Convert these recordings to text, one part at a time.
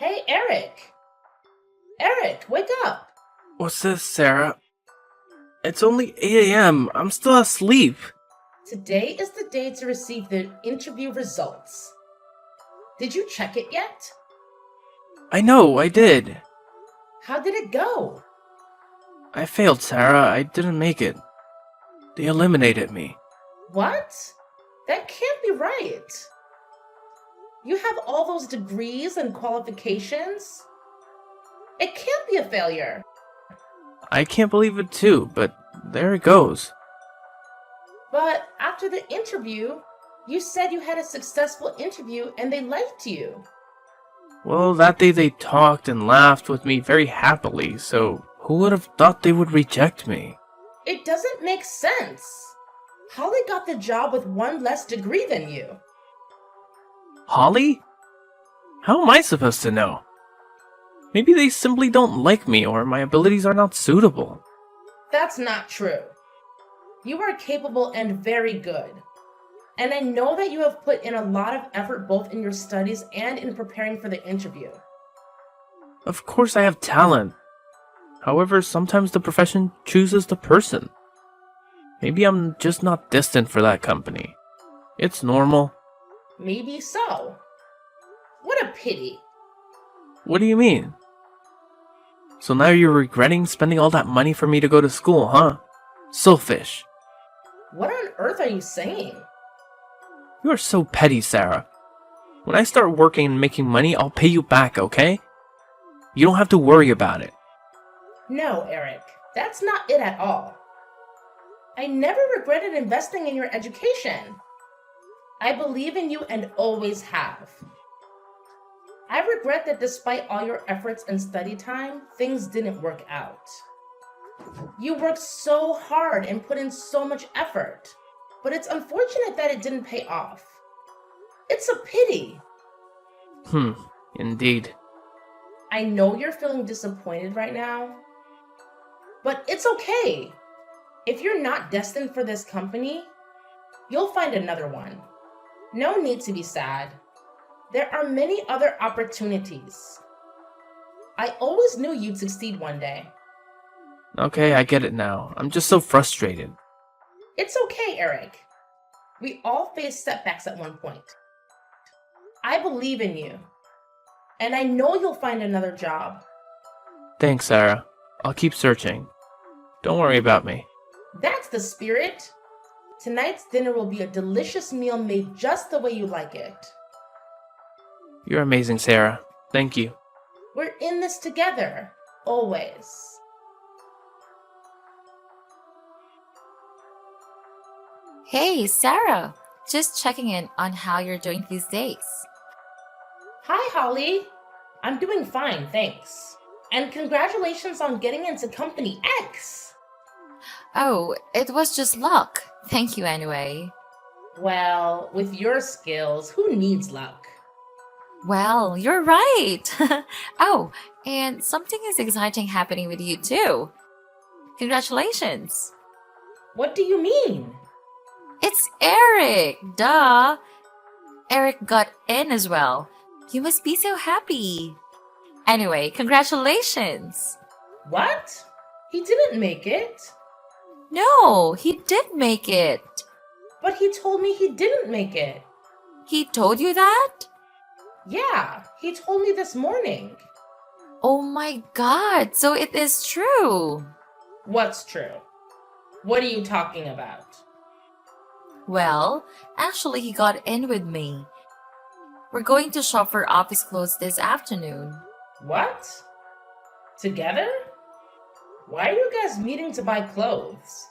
Hey, Eric! Eric, wake up! What's this, Sarah? It's only 8 a.m. I'm still asleep. Today is the day to receive the interview results. Did you check it yet? I know, I did. How did it go? I failed, Sarah. I didn't make it. They eliminated me. What? That can't be right. You have all those degrees and qualifications? It can't be a failure. I can't believe it too, but there it goes. But after the interview, you said you had a successful interview and they liked you. Well, that day they talked and laughed with me very happily, so who would have thought they would reject me? It doesn't make sense. Holly got the job with one less degree than you. Holly? How am I supposed to know? Maybe they simply don't like me or my abilities are not suitable. That's not true. You are capable and very good. And I know that you have put in a lot of effort both in your studies and in preparing for the interview. Of course I have talent. However, sometimes the profession chooses the person. Maybe I'm just not destined for that company. It's normal. Maybe so. What a pity. What do you mean? So now you're regretting spending all that money for me to go to school, huh? Selfish. What on earth are you saying? You are so petty, Sarah. When I start working and making money, I'll pay you back, okay? You don't have to worry about it. No, Eric, that's not it at all. I never regretted investing in your education. I believe in you and always have. I regret that despite all your efforts and study time, things didn't work out. You worked so hard and put in so much effort, but it's unfortunate that it didn't pay off. It's a pity. Indeed. I know you're feeling disappointed right now, but it's okay. If you're not destined for this company, you'll find another one. No need to be sad. There are many other opportunities. I always knew you'd succeed one day. Okay, I get it now. I'm just so frustrated. It's okay, Eric. We all face setbacks at one point. I believe in you, and I know you'll find another job. Thanks, Sarah. I'll keep searching. Don't worry about me. That's the spirit. Tonight's dinner will be a delicious meal made just the way you like it. You're amazing, Sarah. Thank you. We're in this together, always. Hey, Sarah. Just checking in on how you're doing these days. Hi, Holly. I'm doing fine, thanks. And congratulations on getting into Company X. Oh, it was just luck. Thank you anyway. Well, with your skills, who needs luck? Well, you're right. Oh, and something is exciting happening with you too. Congratulations. What do you mean? It's Eric. Duh. Eric got in as well. You must be so happy. Anyway, congratulations. What? He didn't make it. No, he did make it. But he told me he didn't make it. He told you that? Yeah, he told me this morning. Oh my god, so it is true. What's true? What are you talking about? Well, actually, he got in with me. We're going to shop for office clothes this afternoon. What? Together? Why are you guys meeting to buy clothes?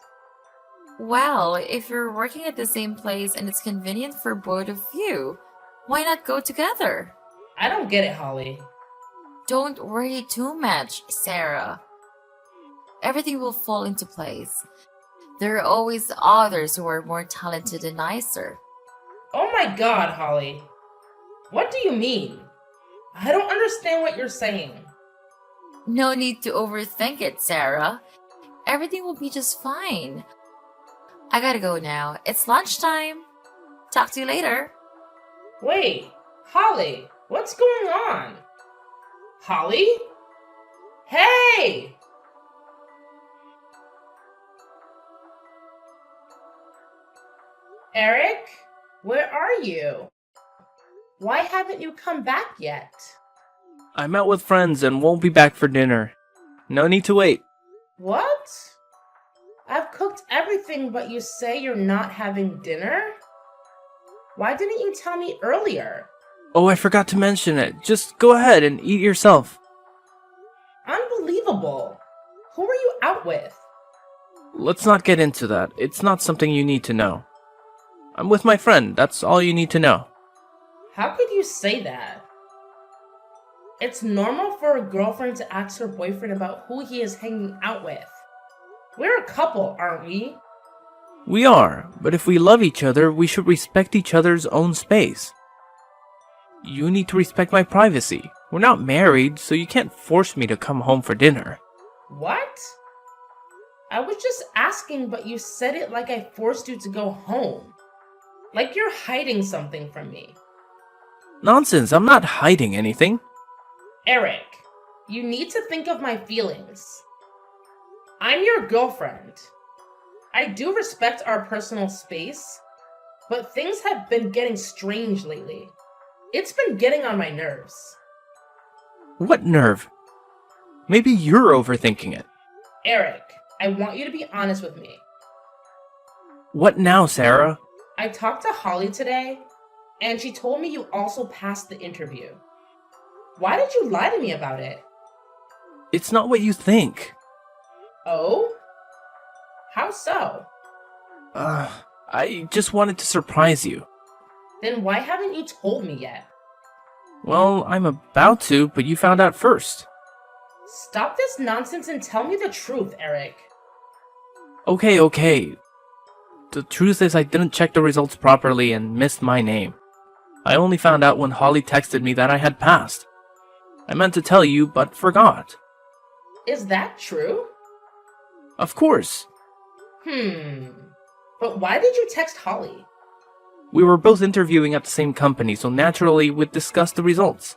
Well, if you're working at the same place and it's convenient for both of you, why not go together? I don't get it, Holly. Don't worry too much, Sarah. Everything will fall into place. There are always others who are more talented and nicer. Oh my god, Holly. What do you mean? I don't understand what you're saying. No need to overthink it, Sarah. Everything will be just fine. I gotta go now. It's lunchtime. Talk to you later. Wait, Holly, what's going on? Holly? Hey! Eric, where are you? Why haven't you come back yet? I'm out with friends and won't be back for dinner. No need to wait. What? I've cooked everything, but you say you're not having dinner? Why didn't you tell me earlier? Oh, I forgot to mention it. Just go ahead and eat yourself. Unbelievable. Who are you out with? Let's not get into that. It's not something you need to know. I'm with my friend. That's all you need to know. How could you say that? It's normal for a girlfriend to ask her boyfriend about who he is hanging out with. We're a couple, aren't we? We are, but if we love each other, we should respect each other's own space. You need to respect my privacy. We're not married, so you can't force me to come home for dinner. What? I was just asking, but you said it like I forced you to go home. Like you're hiding something from me. Nonsense, I'm not hiding anything. Eric, you need to think of my feelings. I'm your girlfriend. I do respect our personal space, but things have been getting strange lately. It's been getting on my nerves. What nerve? Maybe you're overthinking it. Eric, I want you to be honest with me. What now, Sarah? I talked to Holly today, and she told me you also passed the interview. Why did you lie to me about it? It's not what you think. Oh? How so? I just wanted to surprise you. Then why haven't you told me yet? Well, I'm about to, but you found out first. Stop this nonsense and tell me the truth, Eric. Okay. The truth is I didn't check the results properly and missed my name. I only found out when Holly texted me that I had passed. I meant to tell you, but forgot. Is that true? Of course. But why did you text Holly? We were both interviewing at the same company, so naturally we'd discuss the results.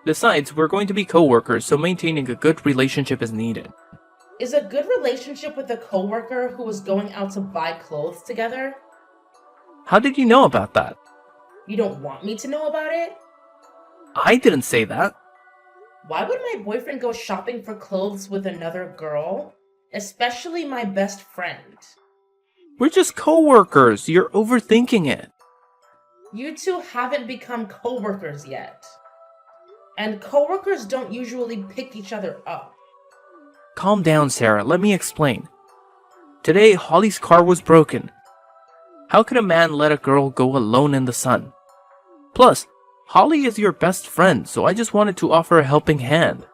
Besides, we're going to be co-workers, so maintaining a good relationship is needed. Is a good relationship with a coworker who was going out to buy clothes together? How did you know about that? You don't want me to know about it? I didn't say that. Why would my boyfriend go shopping for clothes with another girl? Especially my best friend. We're just co-workers. You're overthinking it. You two haven't become coworkers yet. And coworkers don't usually pick each other up. Calm down, Sarah. Let me explain. Today, Holly's car was broken. How could a man let a girl go alone in the sun? Plus, Holly is your best friend, so I just wanted to offer a helping hand.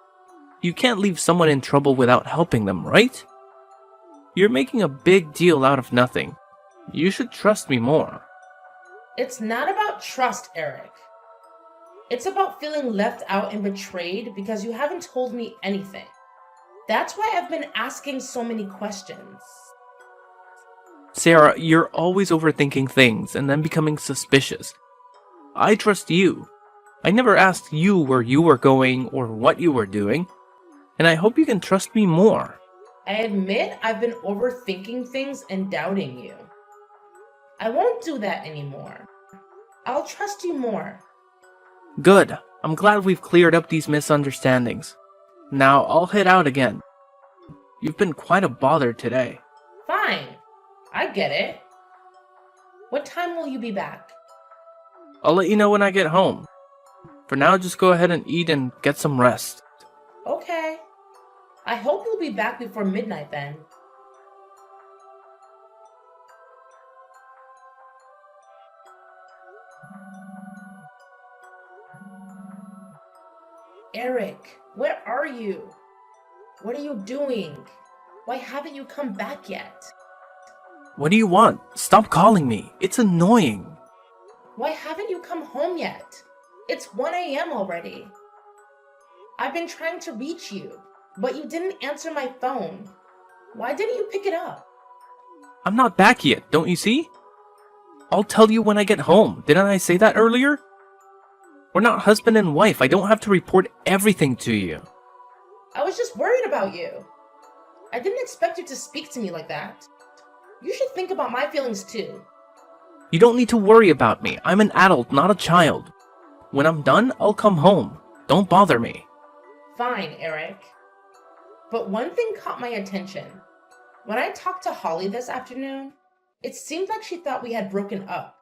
You can't leave someone in trouble without helping them, right? You're making a big deal out of nothing. You should trust me more. It's not about trust, Eric. It's about feeling left out and betrayed because you haven't told me anything. That's why I've been asking so many questions. Sarah, you're always overthinking things and then becoming suspicious. I trust you. I never asked you where you were going or what you were doing, and I hope you can trust me more. I admit I've been overthinking things and doubting you. I won't do that anymore. I'll trust you more. Good. I'm glad we've cleared up these misunderstandings. Now I'll head out again. You've been quite a bother today. Fine. I get it. What time will you be back? I'll let you know when I get home. For now, just go ahead and eat and get some rest. Okay. I hope you'll be back before midnight then. Eric, where are you? What are you doing? Why haven't you come back yet? What do you want? Stop calling me. It's annoying. Why haven't you come home yet? It's 1 a.m. already. I've been trying to reach you, but you didn't answer my phone. Why didn't you pick it up? I'm not back yet, don't you see? I'll tell you when I get home. Didn't I say that earlier? We're not husband and wife. I don't have to report everything to you. I was just worried about you. I didn't expect you to speak to me like that. You should think about my feelings too. You don't need to worry about me. I'm an adult, not a child. When I'm done, I'll come home. Don't bother me. Fine, Eric. But one thing caught my attention. When I talked to Holly this afternoon, it seemed like she thought we had broken up.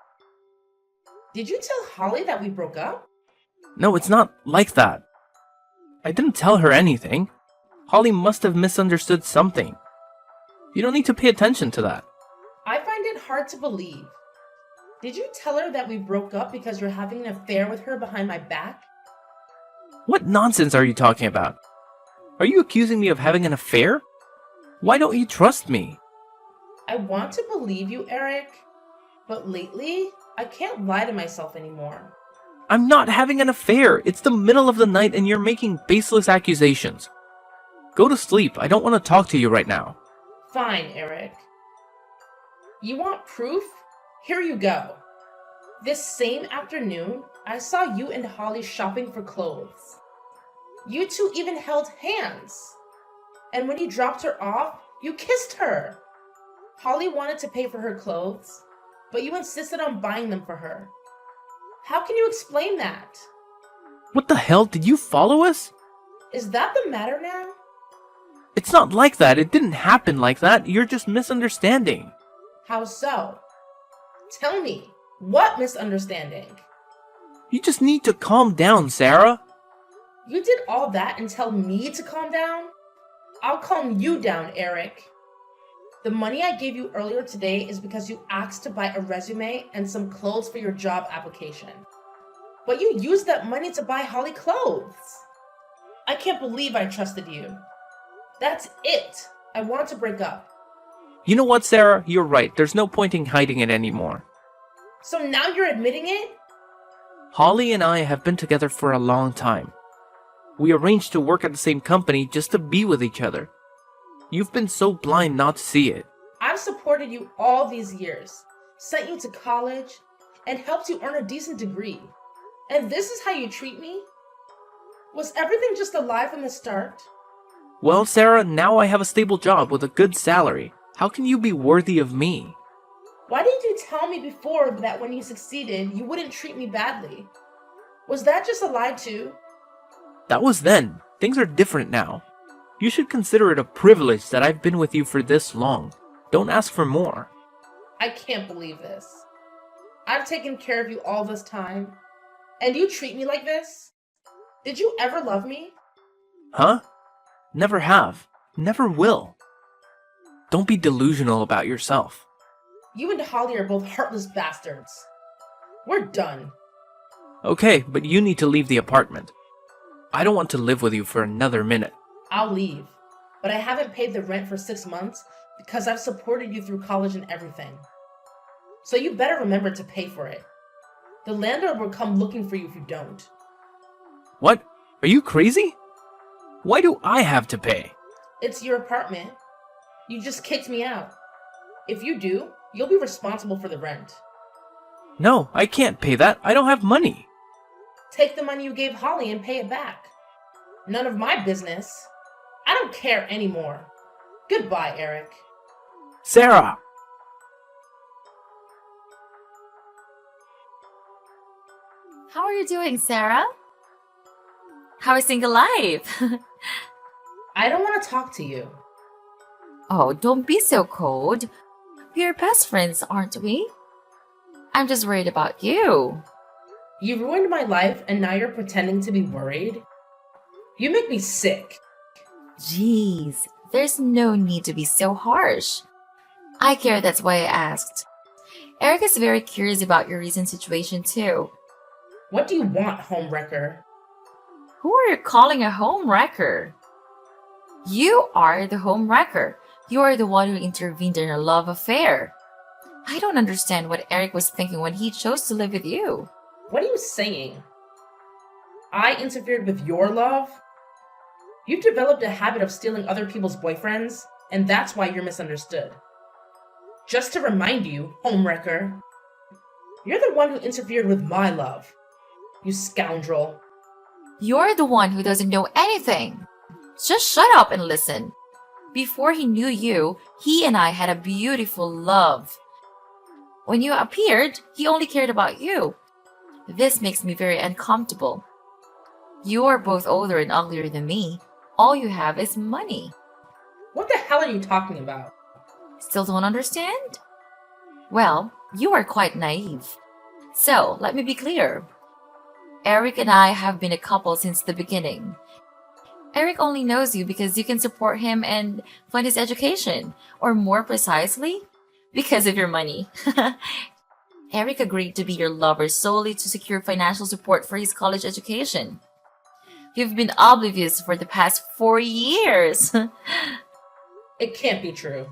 Did you tell Holly that we broke up? No, it's not like that. I didn't tell her anything. Holly must have misunderstood something. You don't need to pay attention to that. I find it hard to believe. Did you tell her that we broke up because you're having an affair with her behind my back? What nonsense are you talking about? Are you accusing me of having an affair? Why don't you trust me? I want to believe you, Eric, but lately, I can't lie to myself anymore. I'm not having an affair. It's the middle of the night and you're making baseless accusations. Go to sleep. I don't want to talk to you right now. Fine, Eric. You want proof? Here you go. This same afternoon, I saw you and Holly shopping for clothes. You two even held hands. And when you dropped her off, you kissed her. Holly wanted to pay for her clothes, but you insisted on buying them for her. How can you explain that? What the hell? Did you follow us? Is that the matter now? It's not like that. It didn't happen like that. You're just misunderstanding. How so? Tell me, what misunderstanding? You just need to calm down, Sarah. You did all that and tell me to calm down? I'll calm you down, Eric. The money I gave you earlier today is because you asked to buy a resume and some clothes for your job application. But you used that money to buy Holly clothes. I can't believe I trusted you. That's it. I want to break up. You know what, Sarah? You're right. There's no point in hiding it anymore. So now you're admitting it? Holly and I have been together for a long time. We arranged to work at the same company just to be with each other. You've been so blind not to see it. I've supported you all these years, sent you to college, and helped you earn a decent degree. And this is how you treat me? Was everything just a lie from the start? Well, Sarah, now I have a stable job with a good salary. How can you be worthy of me? Why didn't you tell me before that when you succeeded, you wouldn't treat me badly? Was that just a lie too? That was then. Things are different now. You should consider it a privilege that I've been with you for this long. Don't ask for more. I can't believe this. I've taken care of you all this time, and you treat me like this? Did you ever love me? Huh? Never have. Never will. Don't be delusional about yourself. You and Holly are both heartless bastards. We're done. Okay, but you need to leave the apartment. I don't want to live with you for another minute. I'll leave, but I haven't paid the rent for 6 months because I've supported you through college and everything. So you better remember to pay for it. The landlord will come looking for you if you don't. What? Are you crazy? Why do I have to pay? It's your apartment. You just kicked me out. If you do, you'll be responsible for the rent. No, I can't pay that. I don't have money. Take the money you gave Holly and pay it back. None of my business. I don't care anymore. Goodbye, Eric. Sarah! How are you doing, Sarah? How is single life? I don't want to talk to you. Oh, don't be so cold. We are best friends, aren't we? I'm just worried about you. You ruined my life and now you're pretending to be worried? You make me sick. Jeez, there's no need to be so harsh. I care, that's why I asked. Eric is very curious about your recent situation too. What do you want, homewrecker? Who are you calling a home wrecker? You are the home wrecker. You are the one who intervened in your love affair. I don't understand what Eric was thinking when he chose to live with you. What are you saying? I interfered with your love? You've developed a habit of stealing other people's boyfriends, and that's why you're misunderstood. Just to remind you, homewrecker, you're the one who interfered with my love. you scoundrel. You're the one who doesn't know anything. Just shut up and listen. Before he knew you, he and I had a beautiful love. When you appeared, he only cared about you. This makes me very uncomfortable. You are both older and uglier than me. All you have is money. What the hell are you talking about? Still don't understand? Well, you are quite naive. So, let me be clear. Eric and I have been a couple since the beginning. Eric only knows you because you can support him and fund his education, or more precisely, because of your money. Eric agreed to be your lover solely to secure financial support for his college education. You've been oblivious for the past 4 years. It can't be true.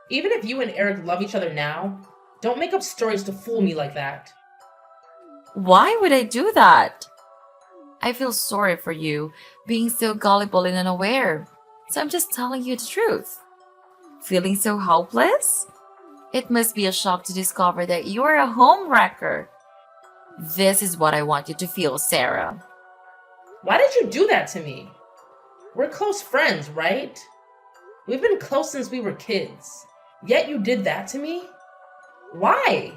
Even if you and Eric love each other now, don't make up stories to fool me like that. Why would I do that? I feel sorry for you being so gullible and unaware. So I'm just telling you the truth. Feeling so hopeless? It must be a shock to discover that you're a homewrecker. This is what I want you to feel, Sarah. Why did you do that to me? We're close friends, right? We've been close since we were kids. Yet you did that to me? Why?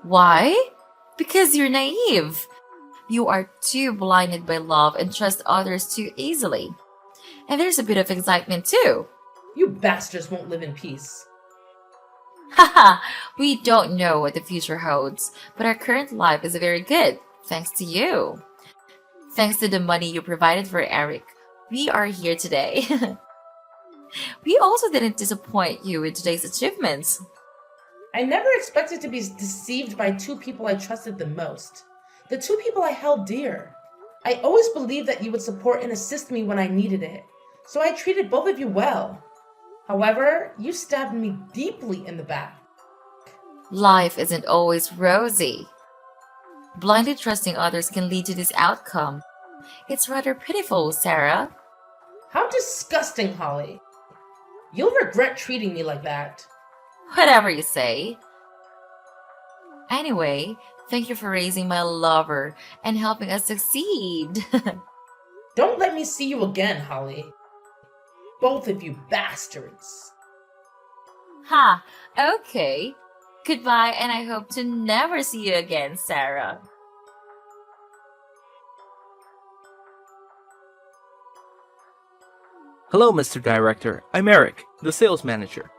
Why? Because you're naive. You are too blinded by love and trust others too easily. And there's a bit of excitement too. You bastards won't live in peace. Haha, we don't know what the future holds, but our current life is very good, thanks to you. Thanks to the money you provided for Eric, we are here today. We also didn't disappoint you with today's achievements. I never expected to be deceived by two people I trusted the most. The two people I held dear. I always believed that you would support and assist me when I needed it, so I treated both of you well. However, you stabbed me deeply in the back. Life isn't always rosy. Blindly trusting others can lead to this outcome. It's rather pitiful, Sarah. How disgusting, Holly. You'll regret treating me like that. Whatever you say. Anyway, thank you for raising my lover and helping us succeed. Don't let me see you again, Holly. Both of you bastards. Ha, okay. Goodbye, and I hope to never see you again, Sarah. Hello, Mr. Director. I'm Eric, the sales manager.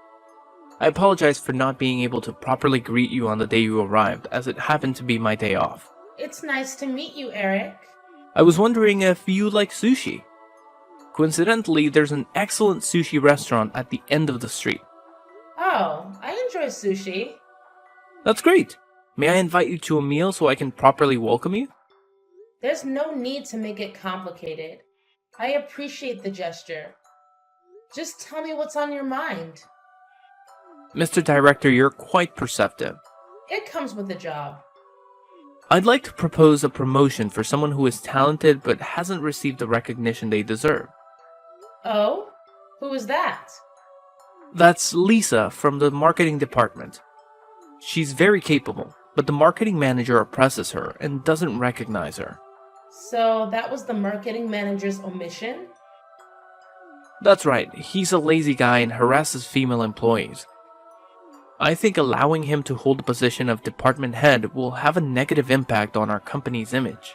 I apologize for not being able to properly greet you on the day you arrived, as it happened to be my day off. It's nice to meet you, Eric. I was wondering if you like sushi. Coincidentally, there's an excellent sushi restaurant at the end of the street. Oh, I enjoy sushi. That's great. May I invite you to a meal so I can properly welcome you? There's no need to make it complicated. I appreciate the gesture. Just tell me what's on your mind. Mr. Director, you're quite perceptive. It comes with the job. I'd like to propose a promotion for someone who is talented but hasn't received the recognition they deserve. Oh? Who is that? That's Lisa from the marketing department. She's very capable, but the marketing manager oppresses her and doesn't recognize her. So that was the marketing manager's omission? That's right, he's a lazy guy and harasses female employees. I think allowing him to hold the position of department head will have a negative impact on our company's image.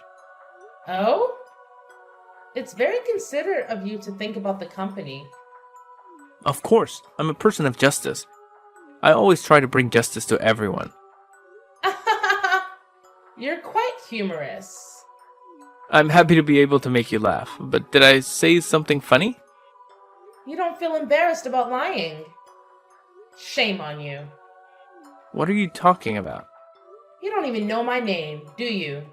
Oh? It's very considerate of you to think about the company. Of course, I'm a person of justice. I always try to bring justice to everyone. You're quite humorous. I'm happy to be able to make you laugh, but did I say something funny? You don't feel embarrassed about lying. Shame on you. What are you talking about? You don't even know my name, do you?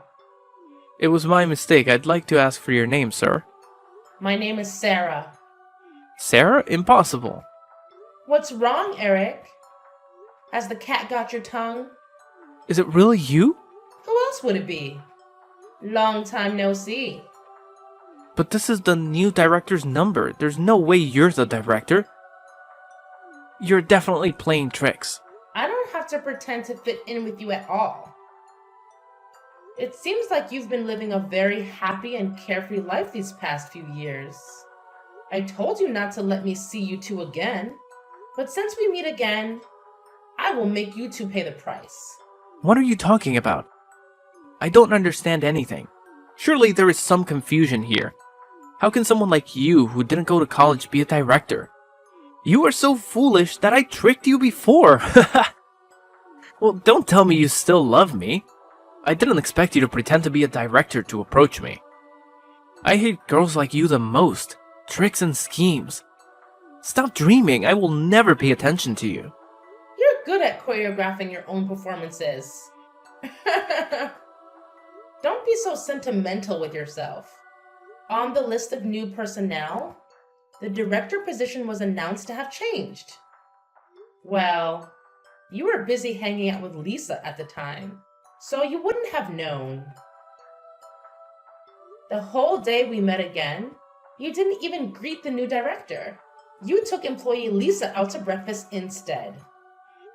It was my mistake. I'd like to ask for your name, sir. My name is Sarah. Sarah? Impossible. What's wrong, Eric? Has the cat got your tongue? Is it really you? Who else would it be? Long time no see. But this is the new director's number. There's no way you're the director. You're definitely playing tricks. I don't have to pretend to fit in with you at all. It seems like you've been living a very happy and carefree life these past few years. I told you not to let me see you two again, but since we meet again, I will make you two pay the price. What are you talking about? I don't understand anything. Surely there is some confusion here. How can someone like you, who didn't go to college, be a director? You are so foolish that I tricked you before. Well, don't tell me you still love me. I didn't expect you to pretend to be a director to approach me. I hate girls like you the most. Tricks and schemes. Stop dreaming. I will never pay attention to you. You're good at choreographing your own performances. Don't be so sentimental with yourself. On the list of new personnel, the director position was announced to have changed. Well, you were busy hanging out with Lisa at the time, so you wouldn't have known. The whole day we met again, you didn't even greet the new director. You took employee Lisa out to breakfast instead.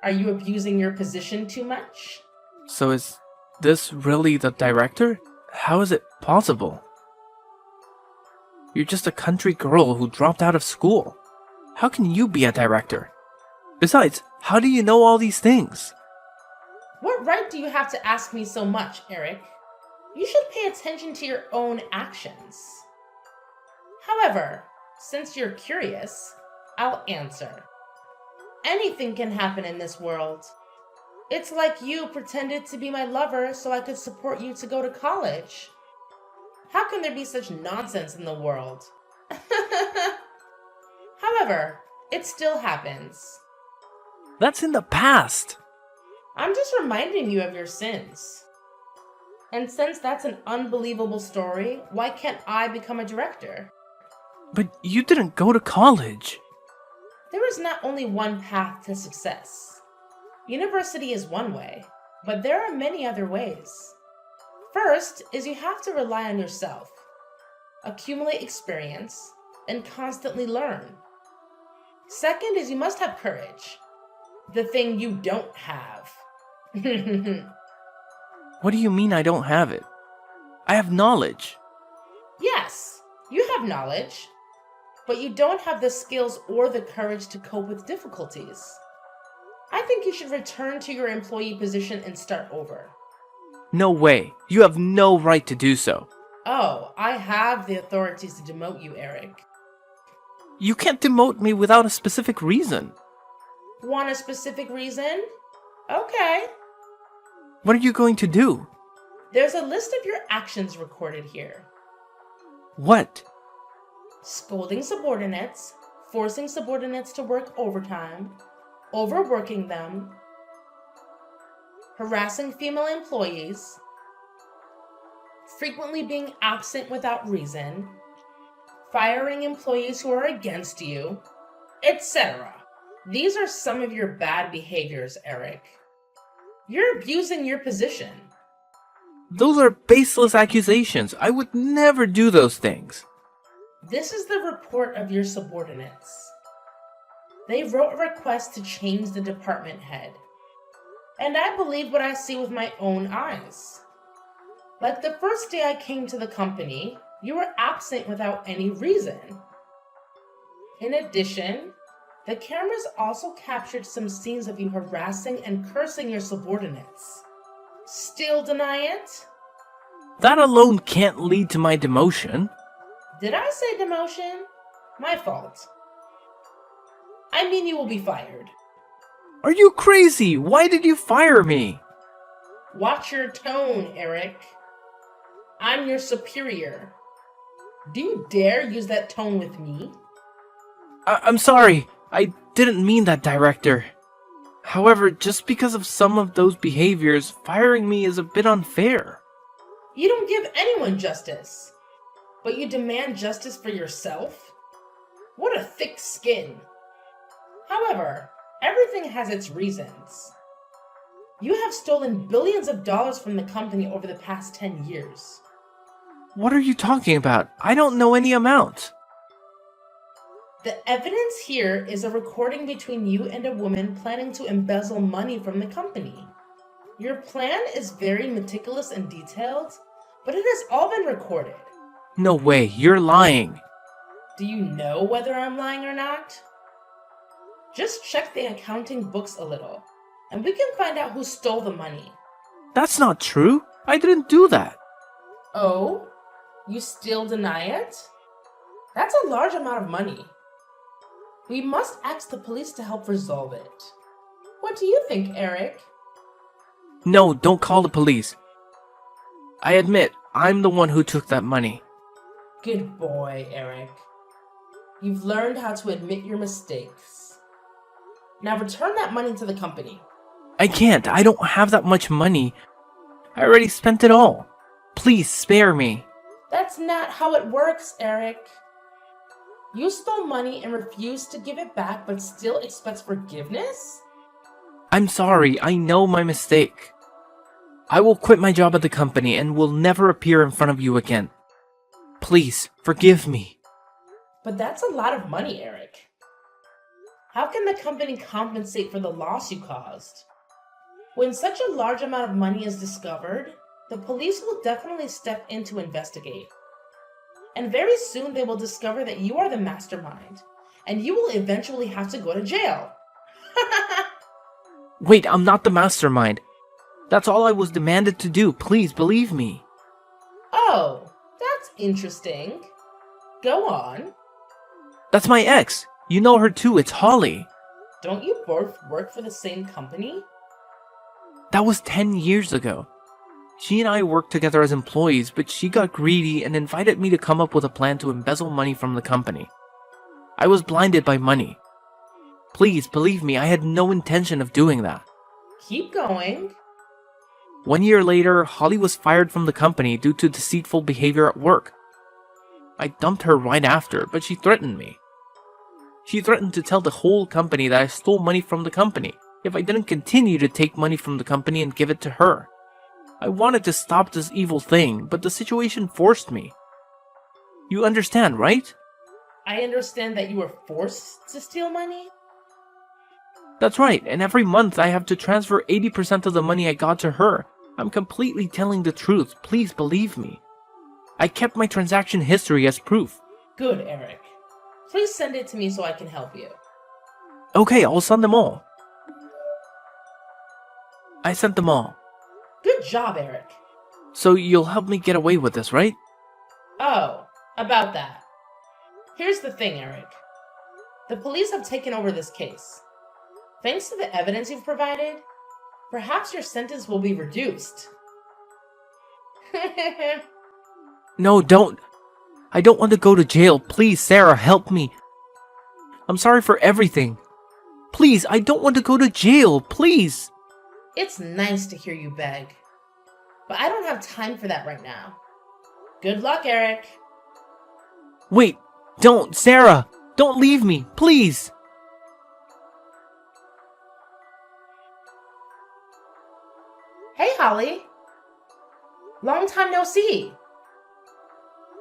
Are you abusing your position too much? So is this really the director? How is it possible? You're just a country girl who dropped out of school. How can you be a director? Besides, how do you know all these things? What right do you have to ask me so much, Eric? You should pay attention to your own actions. However, since you're curious, I'll answer. Anything can happen in this world. It's like you pretended to be my lover so I could support you to go to college. How can there be such nonsense in the world? However, it still happens. That's in the past. I'm just reminding you of your sins. And since that's an unbelievable story, why can't I become a director? But you didn't go to college. There is not only one path to success. University is one way, but there are many other ways. First is you have to rely on yourself, accumulate experience, and constantly learn. Second is you must have courage, the thing you don't have. What do you mean I don't have it? I have knowledge. Yes, you have knowledge, but you don't have the skills or the courage to cope with difficulties. I think you should return to your employee position and start over. No way. You have no right to do so. Oh, I have the authorities to demote you, Eric. You can't demote me without a specific reason. Want a specific reason? Okay. What are you going to do? There's a list of your actions recorded here. What? Scolding subordinates, forcing subordinates to work overtime, overworking them, harassing female employees, frequently being absent without reason, firing employees who are against you, etc. These are some of your bad behaviors, Eric. You're abusing your position. Those are baseless accusations. I would never do those things. This is the report of your subordinates. They wrote a request to change the department head. And I believe what I see with my own eyes. Like the first day I came to the company, you were absent without any reason. In addition, the cameras also captured some scenes of you harassing and cursing your subordinates. Still deny it? That alone can't lead to my demotion. Did I say demotion? My fault. I mean, you will be fired. Are you crazy? Why did you fire me? Watch your tone, Eric. I'm your superior. Do you dare use that tone with me? I'm sorry. I didn't mean that, director. However, just because of some of those behaviors, firing me is a bit unfair. You don't give anyone justice, but you demand justice for yourself? What a thick skin. However, everything has its reasons. You have stolen billions of dollars from the company over the past 10 years. What are you talking about? I don't know any amount. The evidence here is a recording between you and a woman planning to embezzle money from the company. Your plan is very meticulous and detailed, but it has all been recorded. No way, you're lying. Do you know whether I'm lying or not? Just check the accounting books a little, and we can find out who stole the money. That's not true. I didn't do that. Oh? You still deny it? That's a large amount of money. We must ask the police to help resolve it. What do you think, Eric? No, don't call the police. I admit, I'm the one who took that money. Good boy, Eric. You've learned how to admit your mistakes. Now return that money to the company. I can't. I don't have that much money. I already spent it all. Please spare me. That's not how it works, Eric. You stole money and refused to give it back but still expects forgiveness? I'm sorry. I know my mistake. I will quit my job at the company and will never appear in front of you again. Please, forgive me. But that's a lot of money, Eric. How can the company compensate for the loss you caused? When such a large amount of money is discovered, the police will definitely step in to investigate. And very soon they will discover that you are the mastermind, and you will eventually have to go to jail. Wait, I'm not the mastermind. That's all I was demanded to do. Please believe me. Oh, that's interesting. Go on. That's my ex. You know her too. It's Holly. Don't you both work for the same company? That was 10 years ago. She and I worked together as employees, but she got greedy and invited me to come up with a plan to embezzle money from the company. I was blinded by money. Please believe me, I had no intention of doing that. Keep going. 1 year later, Holly was fired from the company due to deceitful behavior at work. I dumped her right after, but she threatened me. She threatened to tell the whole company that I stole money from the company if I didn't continue to take money from the company and give it to her. I wanted to stop this evil thing, but the situation forced me. You understand, right? I understand that you were forced to steal money? That's right, and every month I have to transfer 80% of the money I got to her. I'm completely telling the truth, please believe me. I kept my transaction history as proof. Good, Eric. Please send it to me so I can help you. Okay, I'll send them all. I sent them all. Good job, Eric. So you'll help me get away with this, right? Oh, about that. Here's the thing, Eric. The police have taken over this case. Thanks to the evidence you've provided, perhaps your sentence will be reduced. No, don't. I don't want to go to jail. Please, Sarah, help me. I'm sorry for everything. Please, I don't want to go to jail. Please. It's nice to hear you beg, but I don't have time for that right now. Good luck, Eric. Wait, don't, Sarah. Don't leave me, please. Hey, Holly. Long time no see.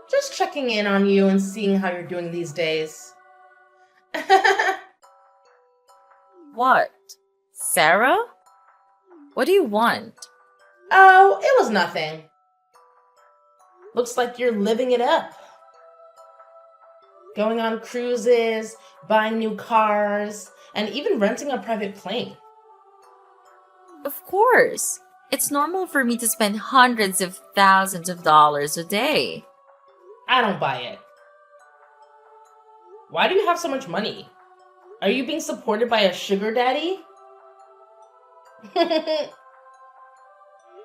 Just checking in on you and seeing how you're doing these days. What? Sarah? What do you want? Oh, it was nothing. Looks like you're living it up. Going on cruises, buying new cars, and even renting a private plane. Of course. It's normal for me to spend hundreds of thousands of dollars a day. I don't buy it. Why do you have so much money? Are you being supported by a sugar daddy?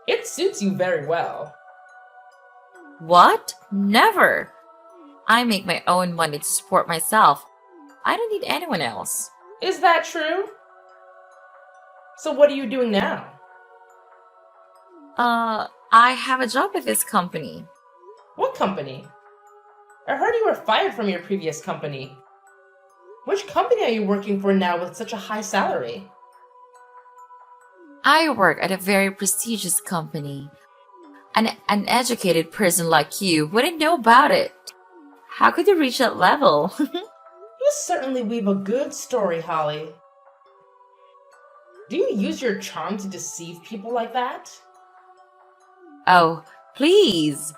It suits you very well. What? Never. I make my own money to support myself. I don't need anyone else. Is that true? So what are you doing now? I have a job at this company. What company? I heard you were fired from your previous company. Which company are you working for now with such a high salary? I work at a very prestigious company. An educated person like you wouldn't know about it. How could you reach that level? You certainly weave a good story, Holly. Do you use your charm to deceive people like that? Oh, please.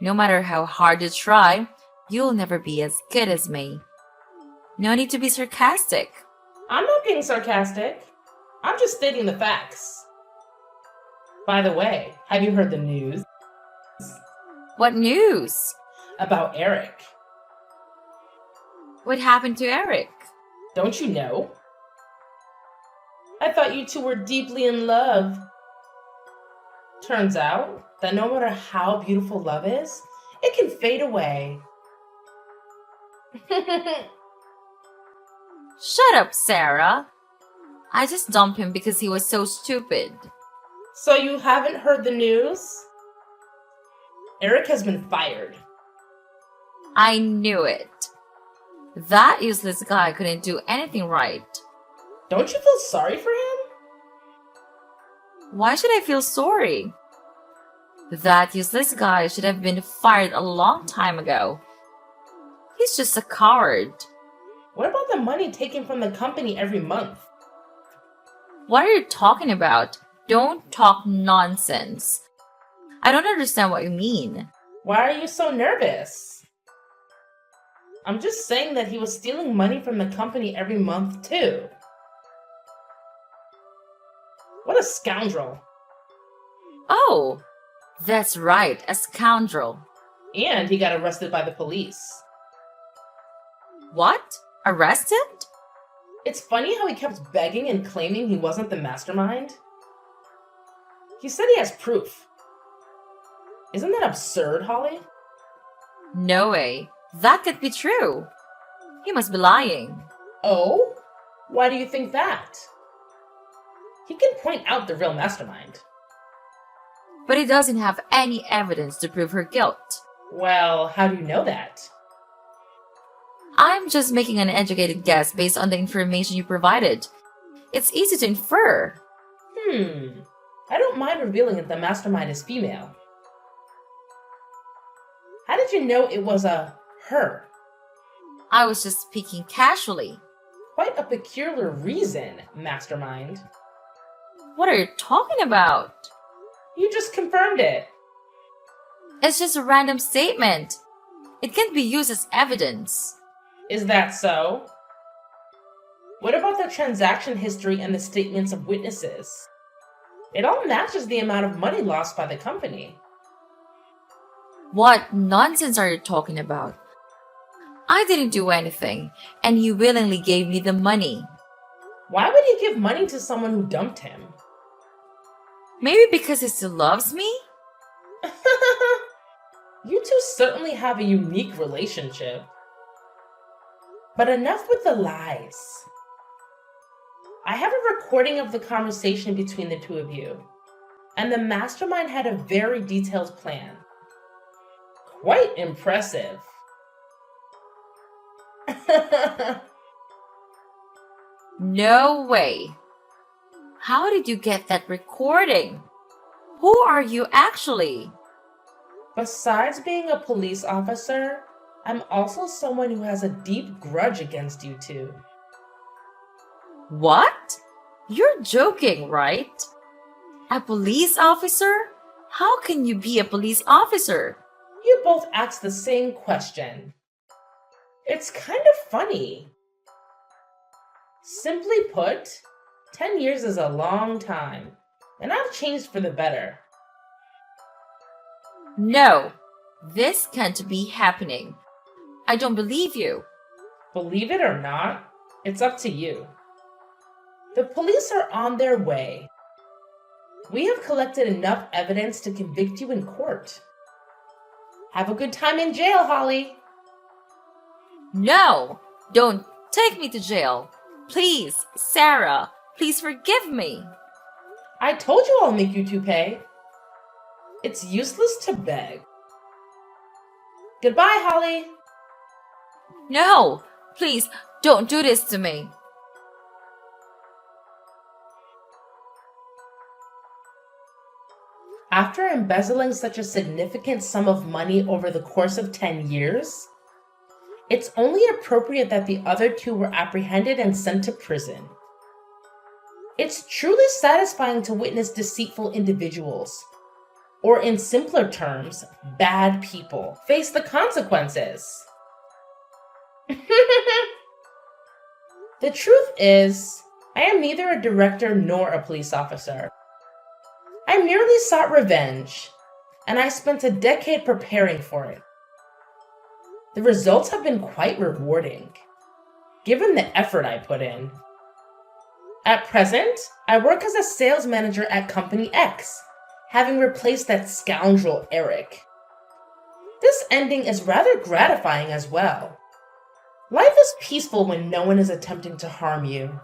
No matter how hard you try, you'll never be as good as me. No need to be sarcastic. I'm not being sarcastic. I'm just stating the facts. By the way, have you heard the news What news? about Eric? What happened to Eric? Don't you know? I thought you two were deeply in love. Turns out that no matter how beautiful love is, it can fade away. Shut up, Sarah. I just dumped him because he was so stupid. So you haven't heard the news? Eric has been fired. I knew it. That useless guy couldn't do anything right. Don't you feel sorry for him? Why should I feel sorry? That useless guy should have been fired a long time ago. He's just a coward. What about the money taken from the company every month? What are you talking about? Don't talk nonsense. I don't understand what you mean. Why are you so nervous? I'm just saying that he was stealing money from the company every month, too. What a scoundrel. Oh, that's right, a scoundrel. And he got arrested by the police. What? Arrested? It's funny how he kept begging and claiming he wasn't the mastermind. He said he has proof. Isn't that absurd, Holly? No way. That could be true. He must be lying. Oh? Why do you think that? He can point out the real mastermind. But he doesn't have any evidence to prove her guilt. Well, how do you know that? I'm just making an educated guess based on the information you provided. It's easy to infer. I don't mind revealing that the mastermind is female. How did you know it was a her? I was just speaking casually. Quite a peculiar reason, mastermind. What are you talking about? You just confirmed it. It's just a random statement. It can't be used as evidence. Is that so? What about the transaction history and the statements of witnesses? It all matches the amount of money lost by the company. What nonsense are you talking about? I didn't do anything, and he willingly gave me the money. Why would he give money to someone who dumped him? Maybe because he still loves me? You two certainly have a unique relationship. But enough with the lies. I have a recording of the conversation between the two of you, and the mastermind had a very detailed plan. Quite impressive. No way. How did you get that recording? Who are you actually? Besides being a police officer, I'm also someone who has a deep grudge against you two. What? You're joking, right? A police officer? How can you be a police officer? You both asked the same question. It's kind of funny. Simply put, 10 years is a long time, and I've changed for the better. No, this can't be happening. I don't believe you. Believe it or not, it's up to you. The police are on their way. We have collected enough evidence to convict you in court. Have a good time in jail, Holly. No, don't take me to jail. Please, Sarah, please forgive me. I told you I'll make you two pay. It's useless to beg. Goodbye, Holly. No, please, don't do this to me. After embezzling such a significant sum of money over the course of 10 years, it's only appropriate that the other two were apprehended and sent to prison. It's truly satisfying to witness deceitful individuals, or in simpler terms, bad people, face the consequences. The truth is, I am neither a director nor a police officer. I merely sought revenge, and I spent a decade preparing for it. The results have been quite rewarding, given the effort I put in. At present, I work as a sales manager at Company X, having replaced that scoundrel Eric. This ending is rather gratifying as well. Life is peaceful when no one is attempting to harm you.